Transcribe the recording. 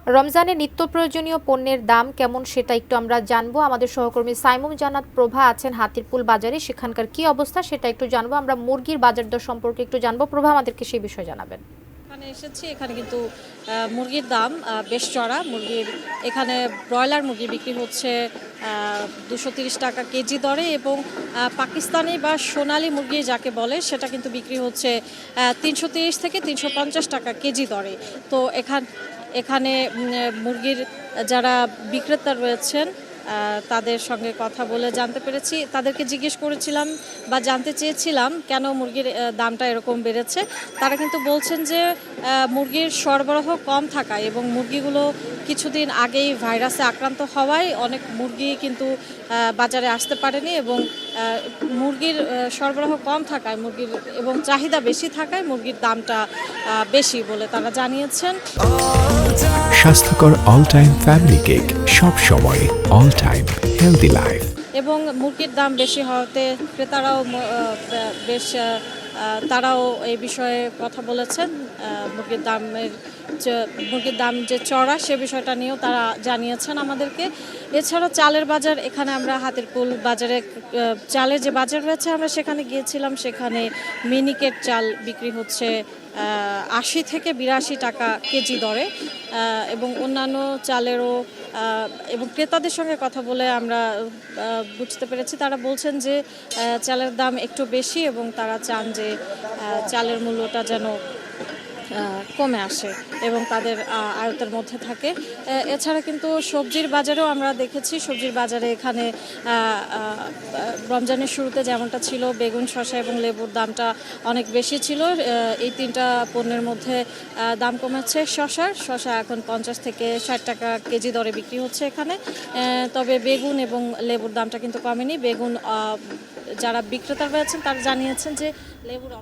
রমজানে নিত্য প্রয়োজনীয় পণ্যের দাম কেমন সেটা একটু আমরা জানবো। আমাদের সহকর্মী সাইমুম জান্নাত প্রভা আছেন হাতিরপুল বাজারে, সেখানকার কি অবস্থা সেটা একটু জানবো। আমরা মুরগির বাজার দর সম্পর্কে একটু জানবো। প্রভা আমাদেরকে সেই বিষয়ে জানাবেন। এখানে এসেছি, এখানে কিন্তু মুরগির দাম বেশ চড়া। এখানে ব্রয়লার মুরগি বিক্রি হচ্ছে 230 টাকা কেজি দরে, এবং পাকিস্তানি বা সোনালী মুরগি যাকে বলে সেটা কিন্তু বিক্রি হচ্ছে 330 থেকে 350 টাকা কেজি দরে। তো এখানে মুরগির যারা বিক্রেতা রয়েছেন তাদের সঙ্গে কথা বলে জানতে পেরেছি, তাদেরকে জিজ্ঞেস করেছিলাম বা জানতে চেয়েছিলাম কেন মুরগির দামটা এরকম বেড়েছে। তারা কিন্তু বলছেন যে মুরগির সরবরাহ কম থাকায় এবং মুরগিগুলো কিছুদিন আগেই ভাইরাসে আক্রান্ত হওয়ায় অনেক মুরগি কিন্তু বাজারে আসতে পারেনি, এবং মুরগির সরবরাহ কম থাকায় মুরগির এবং চাহিদা বেশি থাকায় মুরগির দামটা বেশি বলে তারা জানিয়েছেন। স্বাস্থ্যকর অল টাইম ফ্যামিলি কেক, সব সময় অল টাইম হেলদি লাইফ। এবং মুরগির দাম বেশি হওয়াতে ক্রেতারাও বেশ তারাও এই বিষয়ে কথা বলেছেন। মুরগির দাম যে চড়া সে বিষয়টা নিয়েও তারা জানিয়েছেন আমাদেরকে। এছাড়া চালের বাজার, এখানে আমরা হাতিরপুল বাজারে চালের যে বাজার রয়েছে আমরা সেখানে গিয়েছিলাম, সেখানে মিনিকেট চাল বিক্রি হচ্ছে 80 থেকে 82 টাকা কেজি দরে, এবং অন্যান্য চালেরও এবং ক্রেতাদের সঙ্গে কথা বলে আমরা বুঝতে পেরেছি, তারা বলছেন যে চালের দাম একটু বেশি এবং তারা চান যে চালের মূল্যটা যেন কমে আসে এবং তাদের আয়ত্তের মধ্যে থাকে। এছাড়া কিন্তু সবজির বাজারেও আমরা দেখেছি, সবজির বাজারে এখানে রমজানের শুরুতে যেমনটা ছিল বেগুন, শসা এবং লেবুর দামটা অনেক বেশি ছিল। এই তিনটা পণ্যের মধ্যে দাম কমেছে। শসা এখন 50 থেকে 60 টাকা কেজি দরে বিক্রি হচ্ছে এখানে। তবে বেগুন এবং লেবুর দামটা কিন্তু কমেনি। বেগুন যারা বিক্রেতা রয়েছেন তারা জানিয়েছেন যে লেবুর